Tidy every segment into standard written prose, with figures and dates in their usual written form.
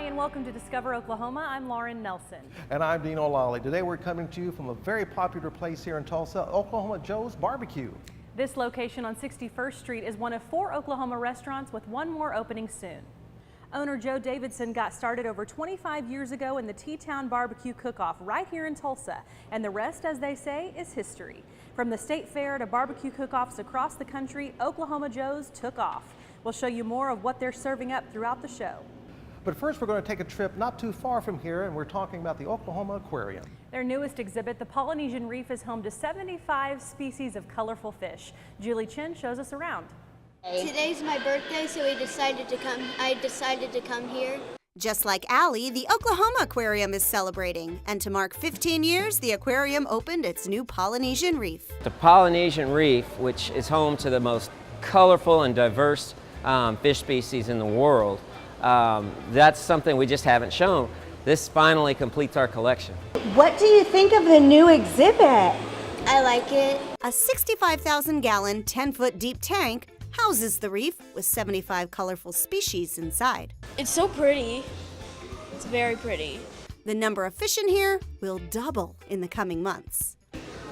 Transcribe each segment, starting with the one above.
Hi, and welcome to Discover Oklahoma. I'm Lauren Nelson. And I'm Dean O'Lally. Today we're coming to you from a very popular place here in Tulsa, Oklahoma Joe's Barbecue. This location on 61st Street is one of 4 Oklahoma restaurants with one more opening soon. Owner Joe Davidson got started over 25 years ago in the T-Town Barbecue Cook-Off right here in Tulsa, and the rest, as they say, is history. From the state fair to barbecue cook-offs across the country, Oklahoma Joe's took off. We'll show you more of what they're serving up throughout the show. But first we're going to take a trip not too far from here, and we're talking about the Oklahoma Aquarium. Their newest exhibit, the Polynesian Reef, is home to 75 species of colorful fish. Julie Chin shows us around. Today's my birthday, so I decided to come here. Just like Allie, the Oklahoma Aquarium is celebrating. And to mark 15 years, the aquarium opened its new Polynesian Reef. The Polynesian Reef, which is home to the most colorful and diverse fish species in the world, that's something we just haven't shown. This finally completes our collection. What do you think of the new exhibit? I like it. A 65,000-gallon, 10-foot deep tank houses the reef with 75 colorful species inside. It's so pretty. It's very pretty. The number of fish in here will double in the coming months.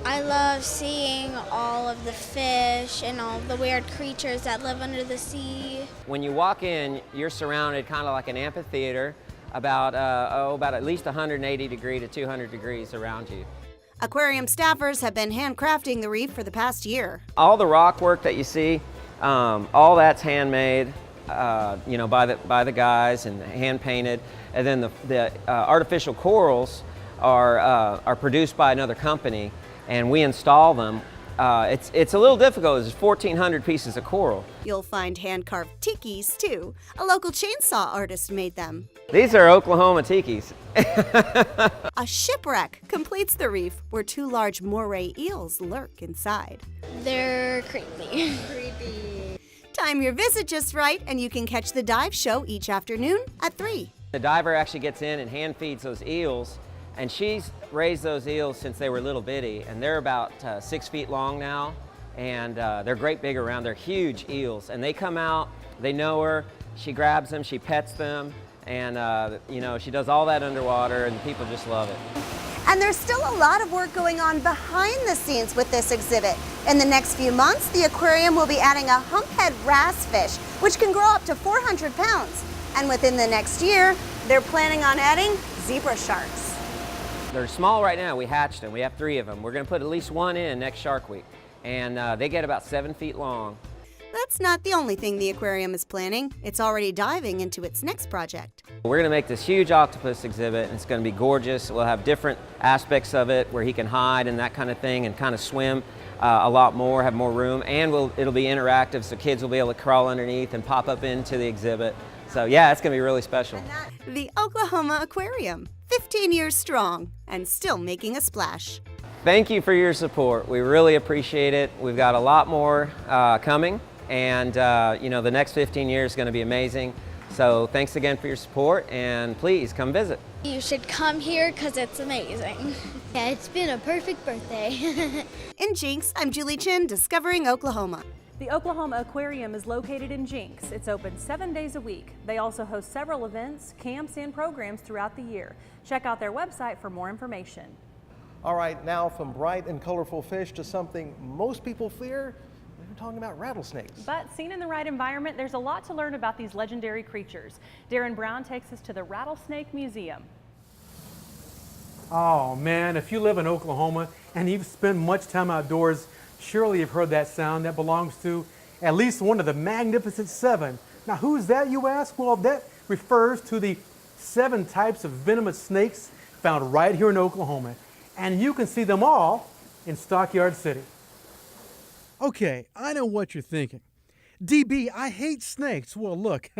I love seeing all of the fish and all the weird creatures that live under the sea. When you walk in, you're surrounded kind of like an amphitheater, about at least 180 degrees to 200 degrees around you. Aquarium staffers have been handcrafting the reef for the past year. All the rock work that you see, all that's handmade, by the guys and hand painted, and then the artificial corals are produced by another company, and we install them. It's a little difficult. There's 1,400 pieces of coral. You'll find hand-carved tikis too. A local chainsaw artist made them. These are Oklahoma tikis. A shipwreck completes the reef where 2 large moray eels lurk inside. They're creepy. Time your visit just right and you can catch the dive show each afternoon at 3. The diver actually gets in and hand feeds those eels, and she's raised those eels since they were little bitty, and they're about 6 feet long now, and they're great big around. They're huge eels, and they come out, they know her, she grabs them, she pets them, and she does all that underwater, and people just love it. And there's still a lot of work going on behind the scenes with this exhibit. In the next few months, the aquarium will be adding a humphead wrasse fish, which can grow up to 400 pounds. And within the next year, they're planning on adding zebra sharks. They're small right now. We hatched them. We have 3 of them. We're going to put at least 1 in next Shark Week, and they get about 7 feet long. That's not the only thing the aquarium is planning. It's already diving into its next project. We're going to make this huge octopus exhibit, and it's going to be gorgeous. We'll have different aspects of it where he can hide and that kind of thing and kind of swim a lot more, have more room, and it'll be interactive, so kids will be able to crawl underneath and pop up into the exhibit. So yeah, it's going to be really special. The Oklahoma Aquarium, 15 years strong and still making a splash. Thank you for your support. We really appreciate it. We've got a lot more coming, and the next 15 years is going to be amazing. So thanks again for your support, and please come visit. You should come here because it's amazing. Yeah, it's been a perfect birthday. In Jenks, I'm Julie Chin, Discovering Oklahoma. The Oklahoma Aquarium is located in Jenks. It's open 7 days a week. They also host several events, camps, and programs throughout the year. Check out their website for more information. All right, now from bright and colorful fish to something most people fear, we're talking about rattlesnakes. But seen in the right environment, there's a lot to learn about these legendary creatures. Darren Brown takes us to the Rattlesnake Museum. Oh man, if you live in Oklahoma and you've spent much time outdoors, surely you've heard that sound. That belongs to at least one of the Magnificent 7. Now who's that, you ask? Well, that refers to the 7 types of venomous snakes found right here in Oklahoma. And you can see them all in Stockyard City. Okay, I know what you're thinking. DB, I hate snakes. Well, look,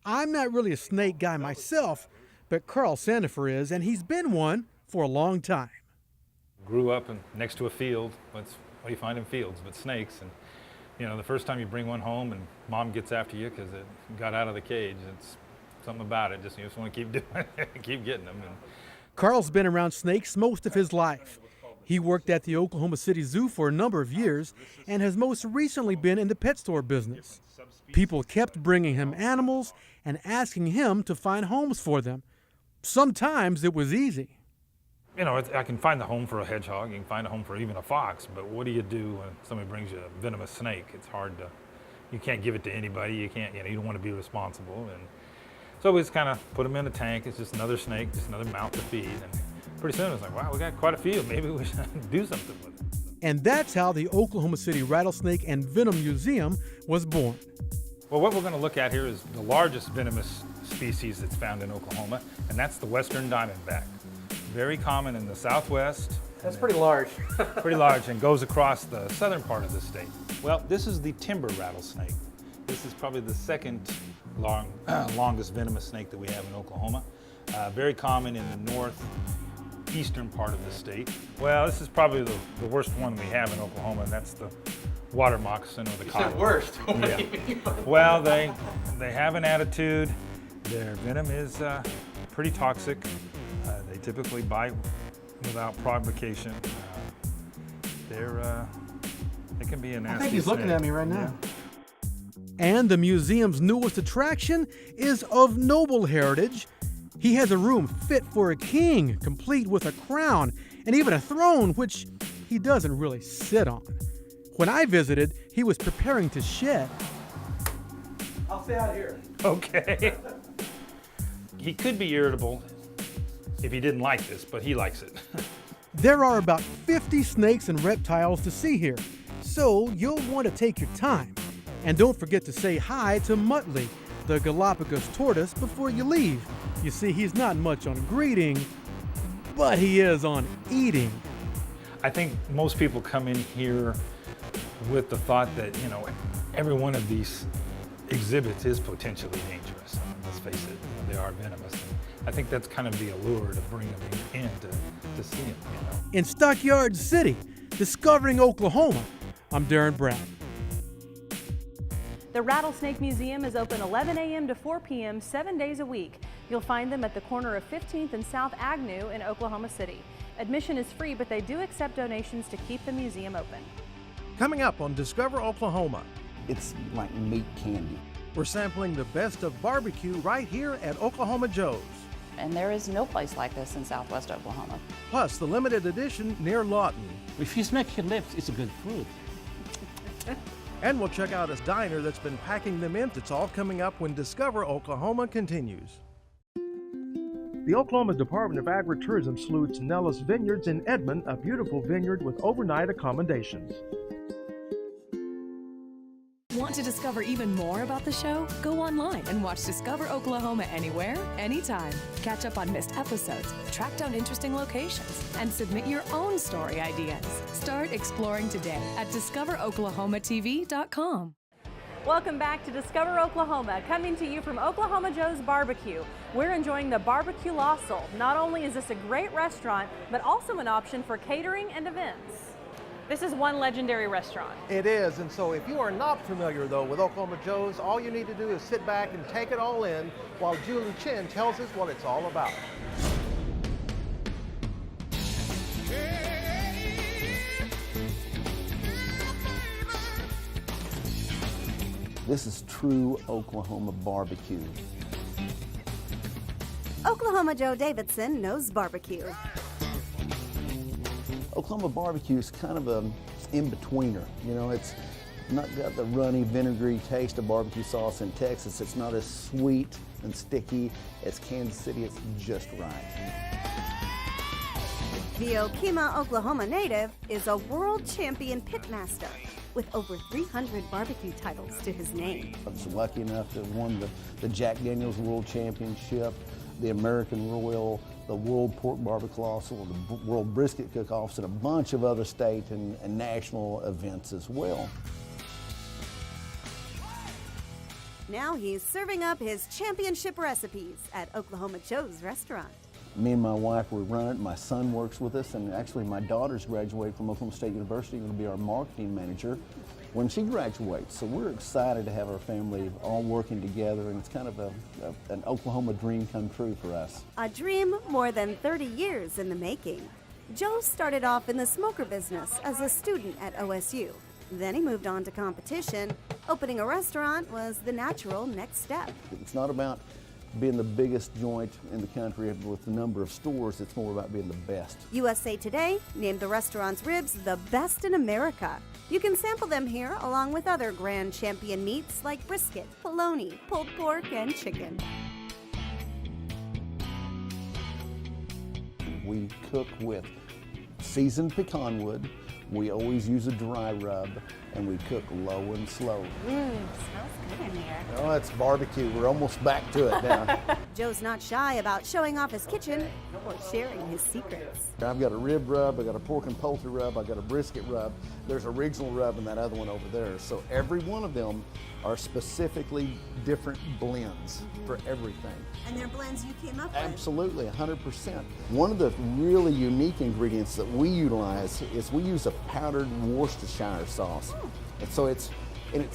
I'm not really a snake guy myself, but Carl Sandifer is, and he's been one for a long time. Grew up next to a field. What do you find in fields but snakes? And the first time you bring one home and mom gets after you because it got out of the cage, it's something about it. You just want to keep doing it, keep getting them. Carl's been around snakes most of his life. He worked at the Oklahoma City Zoo for a number of years and has most recently been in the pet store business. People kept bringing him animals, and asking him to find homes for them. Sometimes it was easy. You know, I can find a home for a hedgehog, you can find a home for even a fox, but what do you do when somebody brings you a venomous snake? It's hard to, you can't give it to anybody, you can't, you don't want to be responsible. And so we just kind of put them in a tank. It's just another snake, just another mouth to feed. And pretty soon it's like, wow, we got quite a few, maybe we should do something with it. And that's how the Oklahoma City Rattlesnake and Venom Museum was born. Well, what we're going to look at here is the largest venomous species that's found in Oklahoma, and that's the western diamondback. Very common in the southwest. That's pretty large. Pretty large, and goes across the southern part of the state. Well, this is the timber rattlesnake. This is probably the second longest venomous snake that we have in Oklahoma. Very common in the northeastern part of the state. Well, this is probably the worst one we have in Oklahoma, and that's the water moccasin or the cotton. You said worst. Yeah. Well, they have an attitude. Their venom is pretty toxic. They typically bite without provocation. They can be a nasty I think he's snake. looking at me right now. And the museum's newest attraction is of noble heritage. He has a room fit for a king, complete with a crown and even a throne, which he doesn't really sit on. When I visited, he was preparing to shed. I'll stay out here. Okay. He could be irritable if he didn't like this, but he likes it. There are about 50 snakes and reptiles to see here, so you'll want to take your time. And don't forget to say hi to Muttley, the Galapagos tortoise, before you leave. You see, he's not much on greeting, but he is on eating. I think most people come in here with the thought that, every one of these exhibits is potentially dangerous. Let's face it, they are venomous. And I think that's kind of the allure to bring them in to see them. In Stockyard City, discovering Oklahoma, I'm Darren Brown. The Rattlesnake Museum is open 11 a.m. to 4 p.m. 7 days a week. You'll find them at the corner of 15th and South Agnew in Oklahoma City. Admission is free, but they do accept donations to keep the museum open. Coming up on Discover Oklahoma, It's like meat candy. we're sampling the best of barbecue right here at Oklahoma Joe's. And there is no place like this in southwest Oklahoma. Plus the limited edition near Lawton. If you smack your lips, it's a good food. And we'll check out a diner that's been packing them in. It's all coming up when Discover Oklahoma continues. The Oklahoma Department of Agritourism salutes Nellis Vineyards in Edmond, a beautiful vineyard with overnight accommodations. Want to discover even more about the show? Go online and watch Discover Oklahoma anywhere, anytime. Catch up on missed episodes, track down interesting locations, and submit your own story ideas. Start exploring today at discoveroklahomatv.com. Welcome back to Discover Oklahoma, coming to you from Oklahoma Joe's Barbecue. We're enjoying the Barbecue Losel. Not only is this a great restaurant, but also an option for catering and events. This is one legendary restaurant. It is, and so if you are not familiar though with Oklahoma Joe's, all you need to do is sit back and take it all in while Julie Chin tells us what it's all about. This is true Oklahoma barbecue. Oklahoma Joe Davidson knows barbecue. Oklahoma barbecue is kind of a in-betweener. It's not got the runny, vinegary taste of barbecue sauce in Texas. It's not as sweet and sticky as Kansas City. It's just right. The Okemah, Oklahoma native is a world champion pitmaster with over 300 barbecue titles to his name. I was lucky enough to have won the Jack Daniels World Championship, the American Royal, the World Pork Barbecue Losel, the World Brisket Cook-Offs, and a bunch of other state and national events as well. Now he's serving up his championship recipes at Oklahoma Joe's restaurant. Me and my wife, we run it. My son works with us, and actually my daughter's graduated from Oklahoma State University, going to be our marketing manager when she graduates. So we're excited to have our family all working together, and it's kind of an Oklahoma dream come true for us. A dream more than 30 years in the making. Joe started off in the smoker business as a student at OSU. Then he moved on to competition. Opening a restaurant was the natural next step. It's not about being the biggest joint in the country with the number of stores, it's more about being the best. USA Today named the restaurant's ribs the best in America. You can sample them here along with other grand champion meats like brisket, polony, pulled pork, and chicken. We cook with seasoned pecan wood. We always use a dry rub, and we cook low and slow. Smells good in here. Oh, it's barbecue. We're almost back to it now. Joe's not shy about showing off his kitchen or sharing his secrets. I've got a rib rub, I've got a pork and poultry rub, I've got a brisket rub. There's a regional rub and that other one over there. So every one of them are specifically different blends for everything. And they're blends you came up with? Absolutely, 100%. One of the really unique ingredients that we utilize is we use a powdered Worcestershire sauce. And so it's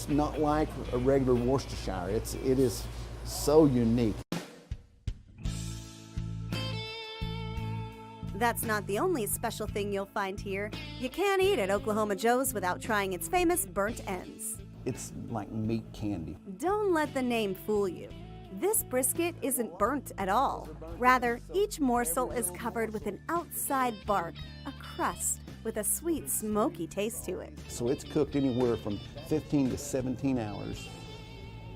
not like a regular Worcestershire. It is so unique. That's not the only special thing you'll find here. You can't eat at Oklahoma Joe's without trying its famous burnt ends. It's like meat candy. Don't let the name fool you. This brisket isn't burnt at all. Rather, each morsel is covered with an outside bark, a crust, with a sweet, smoky taste to it. So it's cooked anywhere from 15 to 17 hours,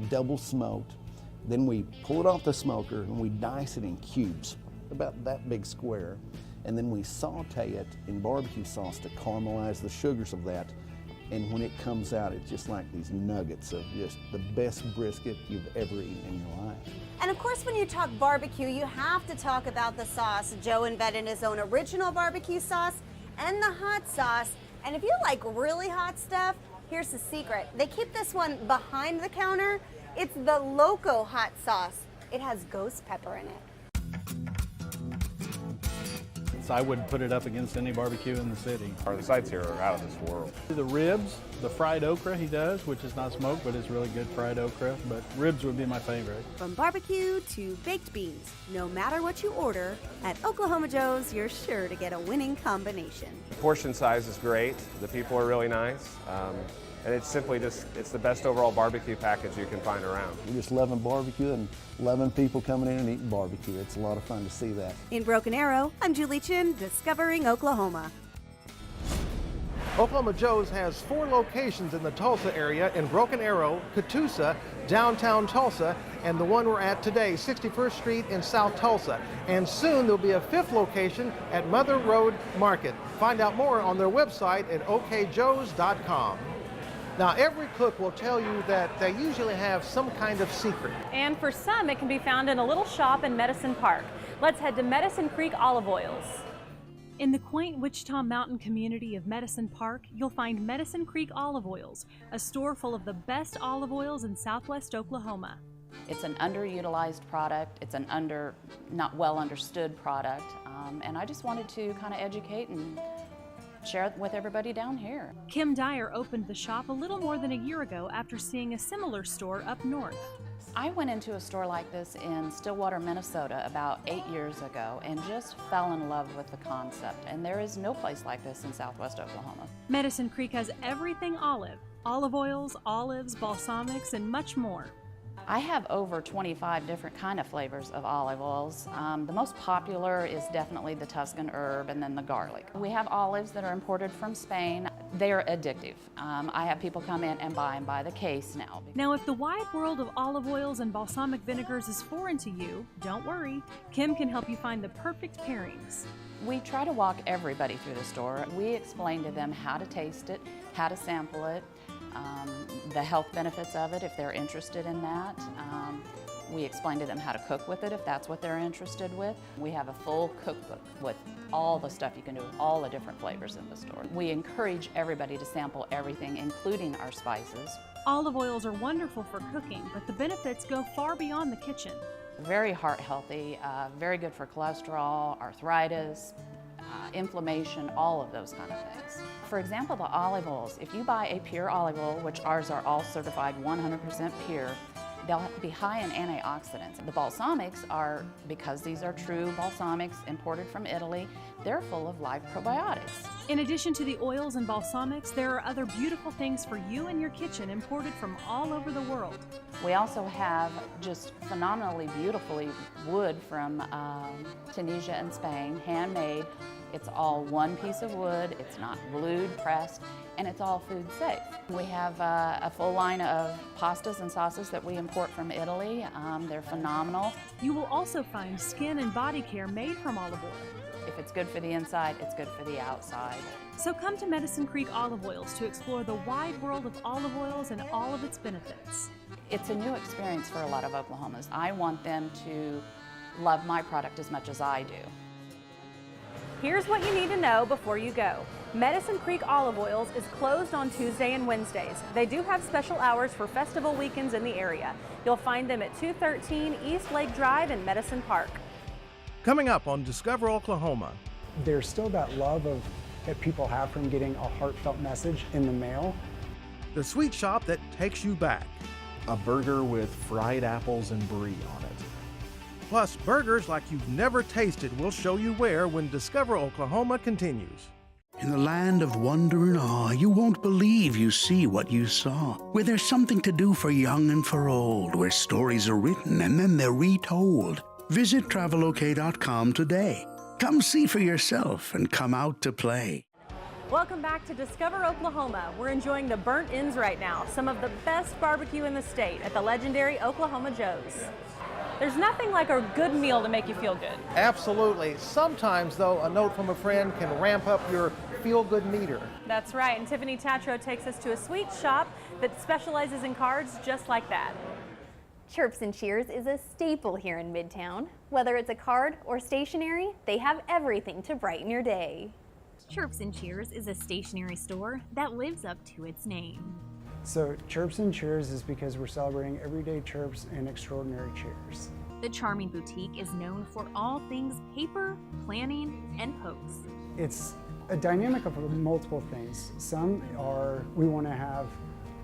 double smoked. Then we pull it off the smoker and we dice it in cubes, about that big square. And then we saute it in barbecue sauce to caramelize the sugars of that. And when it comes out, it's just like these nuggets of just the best brisket you've ever eaten in your life. And of course, when you talk barbecue, you have to talk about the sauce. Joe invented his own original barbecue sauce and the hot sauce. And if you like really hot stuff, here's the secret. They keep this one behind the counter. It's the Loco hot sauce. It has ghost pepper in it. I wouldn't put it up against any barbecue in the city. The sides here are out of this world. The ribs, the fried okra he does, which is not smoked, but it's really good fried okra. But ribs would be my favorite. From barbecue to baked beans, no matter what you order, at Oklahoma Joe's, you're sure to get a winning combination. The portion size is great. The people are really nice. And it's simply just, it's the best overall barbecue package you can find around. We're just loving barbecue and loving people coming in and eating barbecue. It's a lot of fun to see that. In Broken Arrow, I'm Julie Chin, discovering Oklahoma. Oklahoma Joe's has 4 locations in the Tulsa area in Broken Arrow, Catoosa, downtown Tulsa, and the one we're at today, 61st Street in South Tulsa. And soon there'll be a 5th location at Mother Road Market. Find out more on their website at okjoes.com. Now, every cook will tell you that they usually have some kind of secret. And for some, it can be found in a little shop in Medicine Park. Let's head to Medicine Creek Olive Oils. In the quaint Wichita Mountain community of Medicine Park, you'll find Medicine Creek Olive Oils, a store full of the best olive oils in southwest Oklahoma. It's an underutilized product. It's an not well understood product. And I just wanted to kind of educate and share it with everybody down here. Kim Dyer opened the shop a little more than a year ago after seeing a similar store up north. I went into a store like this in Stillwater, Minnesota about 8 years ago and just fell in love with the concept. And there is no place like this in southwest Oklahoma. Medicine Creek has everything olive: olive oils, olives, balsamics, and much more. I have over 25 different kind of flavors of olive oils. The most popular is definitely the Tuscan herb and then the garlic. We have olives that are imported from Spain. They are addictive. I have people come in and buy them by the case now. Now, if the wide world of olive oils and balsamic vinegars is foreign to you, don't worry. Kim can help you find the perfect pairings. We try to walk everybody through the store. We explain to them how to taste it, how to sample it, the health benefits of it if they're interested in that. We explain to them how to cook with it if that's what they're interested with. We have a full cookbook with all the stuff you can do with all the different flavors in the store. We encourage everybody to sample everything, including our spices. Olive oils are wonderful for cooking, but the benefits go far beyond the kitchen. Very heart healthy, very good for cholesterol, arthritis, inflammation, all of those kind of things. For example, the olive oils, if you buy a pure olive oil, which ours are all certified 100% pure, They'll be high in antioxidants. The balsamics are, because these are true balsamics imported from Italy, they're full of live probiotics. In addition to the oils and balsamics, there are other beautiful things for you and your kitchen imported from all over the world. We also have just phenomenally beautifully wood from Tunisia and Spain, handmade. It's all one piece of wood, it's not blued, pressed, and it's all food safe. We have a full line of pastas and sauces that we import from Italy. They're phenomenal. You will also find skin and body care made from olive oil. If it's good for the inside, it's good for the outside. So come to Medicine Creek Olive Oils to explore the wide world of olive oils and all of its benefits. It's a new experience for a lot of Oklahomans. I want them to love my product as much as I do. Here's what you need to know before you go. Medicine Creek Olive Oils is closed on Tuesday and Wednesdays. They do have special hours for festival weekends in the area. You'll find them at 213 East Lake Drive in Medicine Park. Coming up on Discover Oklahoma. There's still that love that people have from getting a heartfelt message in the mail. The sweet shop that takes you back. A burger with fried apples and brie on it. Plus, burgers like you've never tasted. We'll show you where when Discover Oklahoma continues. In the land of wonder and awe, you won't believe you see what you saw. Where there's something to do for young and for old, where stories are written and then they're retold. Visit travelok.com today. Come see for yourself and come out to play. Welcome back to Discover Oklahoma. We're enjoying the burnt ends right now, some of the best barbecue in the state at the legendary Oklahoma Joe's. There's nothing like a good meal to make you feel good. Absolutely. Sometimes, though, a note from a friend can ramp up your feel-good meter. That's right, and Tiffany Tatro takes us to a sweet shop that specializes in cards just like that. Chirps and Cheers is a staple here in Midtown. Whether it's a card or stationery, they have everything to brighten your day. Chirps and Cheers is a stationery store that lives up to its name. So Chirps and Cheers is because we're celebrating everyday chirps and extraordinary cheers. The charming boutique is known for all things paper, planning, and pokes. It's a dynamic of multiple things. Some are, we want to have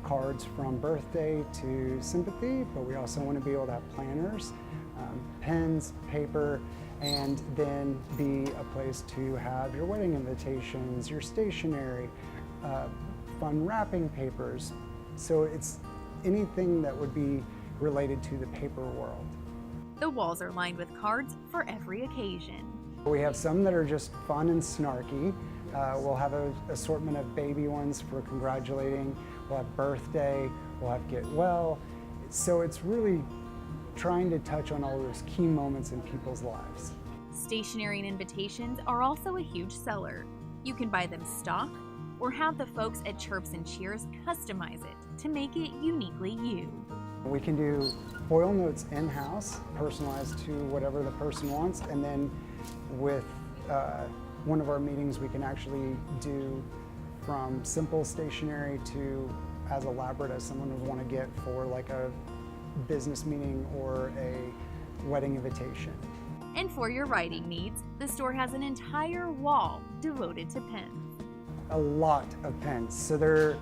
cards from birthday to sympathy, but we also want to be able to have planners, pens, paper, and then be a place to have your wedding invitations, your stationery, fun wrapping papers. So it's anything that would be related to the paper world. The walls are lined with cards for every occasion. We have some that are just fun and snarky. We'll have an assortment of baby ones for congratulating. We'll have birthday, we'll have get well. So it's really trying to touch on all those key moments in people's lives. Stationery and invitations are also a huge seller. You can buy them stock or have the folks at Chirps and Cheers customize it to make it uniquely you. We can do foil notes in-house, personalized to whatever the person wants, and then with one of our meetings we can actually do from simple stationery to as elaborate as someone would want to get for like a business meeting or a wedding invitation. And for your writing needs, the store has an entire wall devoted to pens. A lot of pens. So there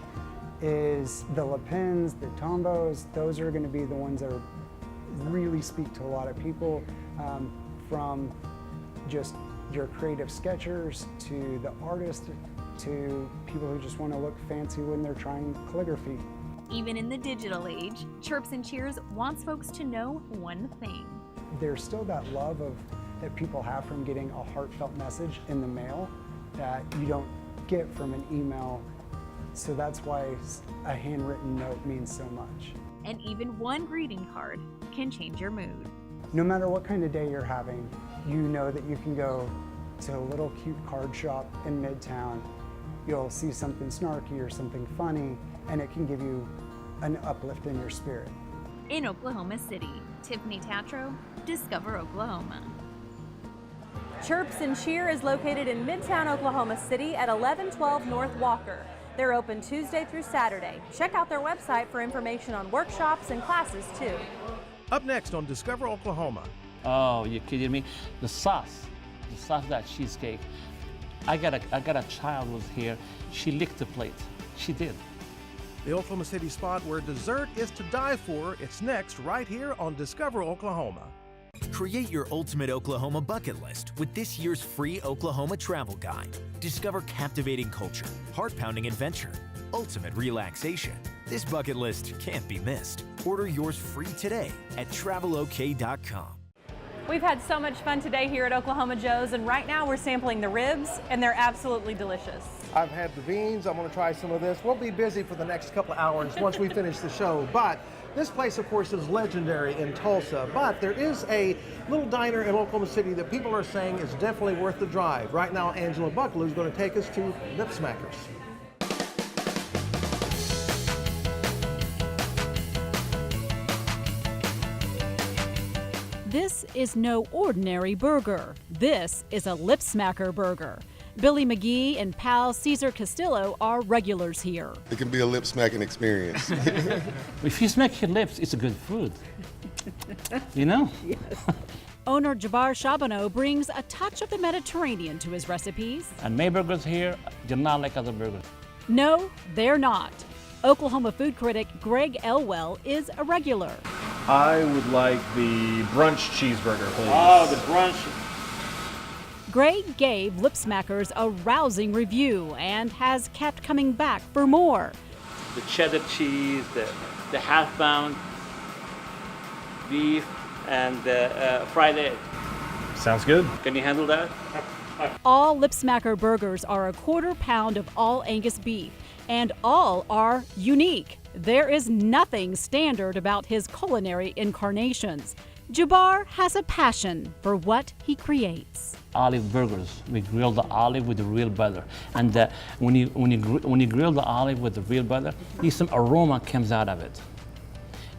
is the La Pens, the Tombos. Those are going to be the ones that really speak to a lot of people, from just your creative sketchers to the artists to people who just want to look fancy when they're trying calligraphy. Even in the digital age, Chirps and Cheers wants folks to know one thing. There's still that love that people have from getting a heartfelt message in the mail that you don't get from an email. So that's why a handwritten note means so much. And even one greeting card can change your mood. No matter what kind of day you're having, you know that you can go to a little cute card shop in Midtown. You'll see something snarky or something funny, and it can give you an uplift in your spirit. In Oklahoma City, Tiffany Tatro, Discover Oklahoma. Chirps and Cheer is located in Midtown Oklahoma City at 1112 North Walker. They're open Tuesday through Saturday. Check out their website for information on workshops and classes too. Up next on Discover Oklahoma. Oh, you kidding me? The sauce of that cheesecake. I got a child was here. She licked the plate. She did. The Oklahoma City spot where dessert is to die for. It's next right here on Discover Oklahoma. Create your ultimate Oklahoma bucket list with this year's free Oklahoma travel guide. Discover captivating culture, heart-pounding adventure, ultimate relaxation. This bucket list can't be missed. Order yours free today at travelok.com. We've had so much fun today here at Oklahoma Joe's, and right now we're sampling the ribs, and they're absolutely delicious. I've had the beans. I'm going to try some of this. We'll be busy for the next couple of hours once we finish the show. But this place, of course, is legendary in Tulsa. But there is a little diner in Oklahoma City that people are saying is definitely worth the drive. Right now, Angela Buckaloo is going to take us to Lip Smackers. This is no ordinary burger. This is a Lip Smacker burger. Billy McGee and pal Cesar Castillo are regulars here. It can be a lip smacking experience. If you smack your lips, it's a good food. You know? Yes. Owner Jabbar Shabano brings a touch of the Mediterranean to his recipes. And my burgers here, they're not like other burgers. No, they're not. Oklahoma food critic Greg Elwell is a regular. I would like the brunch cheeseburger, please. Oh, the brunch. Greg gave Lip Smackers a rousing review and has kept coming back for more. The cheddar cheese, the half-pound beef, and the fried egg. Sounds good. Can you handle that? All Lip Smacker burgers are a 1/4 pound of all Angus beef, and all are unique. There is nothing standard about his culinary incarnations. Jabbar has a passion for what he creates. Olive burgers. We grill the olive with the real butter, and when you grill the olive with the real butter, some aroma comes out of it.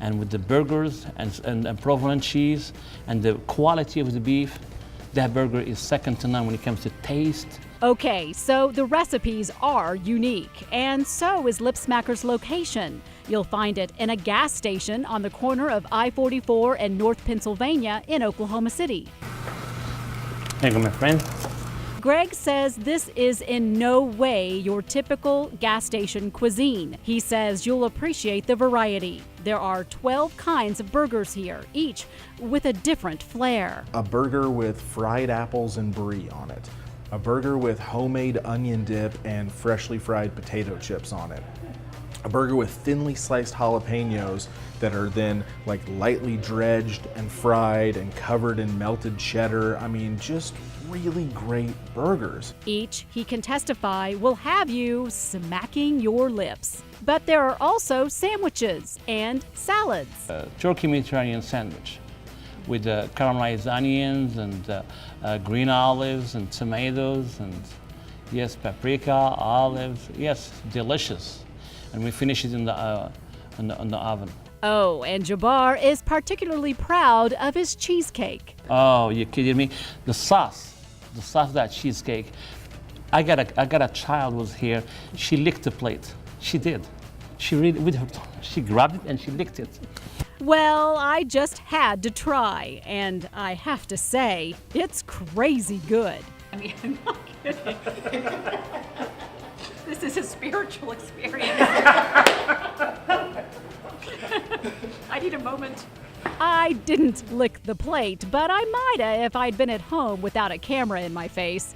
And with the burgers and provolone cheese and the quality of the beef, that burger is second to none when it comes to taste. Okay, so the recipes are unique, and so is Lip Smacker's location. You'll find it in a gas station on the corner of I-44 and North Pennsylvania in Oklahoma City. Thank you, my friend. Greg says this is in no way your typical gas station cuisine. He says you'll appreciate the variety. There are 12 kinds of burgers here, each with a different flair. A burger with fried apples and brie on it. A burger with homemade onion dip and freshly fried potato chips on it. A burger with thinly sliced jalapenos that are then like lightly dredged and fried and covered in melted cheddar. I mean, just really great burgers. Each, he can testify, will have you smacking your lips. But there are also sandwiches and salads. Turkey Mediterranean sandwich with caramelized onions and green olives and tomatoes and yes, paprika, olives. Yes, delicious. And we finish it in the oven. Oh, and Jabbar is particularly proud of his cheesecake. Oh, you kidding me? The sauce of that cheesecake. I got a child was here. She licked the plate. She did. She really she grabbed it and she licked it. Well, I just had to try, and I have to say, it's crazy good. I mean, I'm not kidding. This is a spiritual experience. I need a moment. I didn't lick the plate, but I might have if I'd been at home without a camera in my face.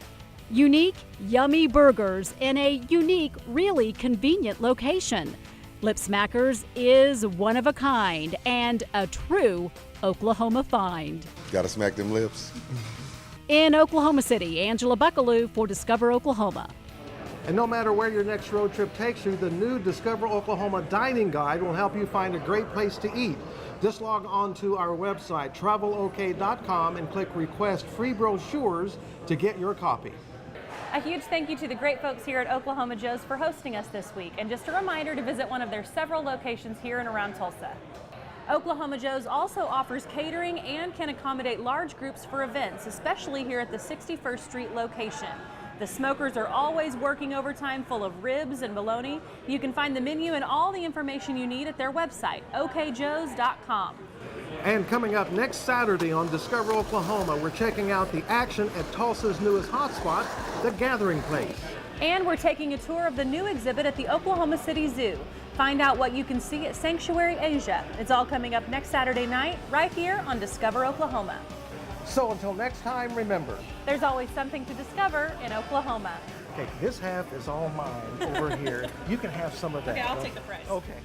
Unique, yummy burgers in a unique, really convenient location. Lip Smackers is one of a kind and a true Oklahoma find. Gotta smack them lips. In Oklahoma City, Angela Buckaloo for Discover Oklahoma. And no matter where your next road trip takes you, the new Discover Oklahoma Dining Guide will help you find a great place to eat. Just log on to our website, travelok.com, and click Request Free Brochures to get your copy. A huge thank you to the great folks here at Oklahoma Joe's for hosting us this week, and just a reminder to visit one of their several locations here and around Tulsa. Oklahoma Joe's also offers catering and can accommodate large groups for events, especially here at the 61st Street location. The smokers are always working overtime full of ribs and bologna. You can find the menu and all the information you need at their website, okjoes.com. And coming up next Saturday on Discover Oklahoma, we're checking out the action at Tulsa's newest hotspot, the Gathering Place. And we're taking a tour of the new exhibit at the Oklahoma City Zoo. Find out what you can see at Sanctuary Asia. It's all coming up next Saturday night, right here on Discover Oklahoma. So until next time, remember, there's always something to discover in Oklahoma. Okay, this half is all mine over here. You can have some of that. Okay, I'll take the price. Okay.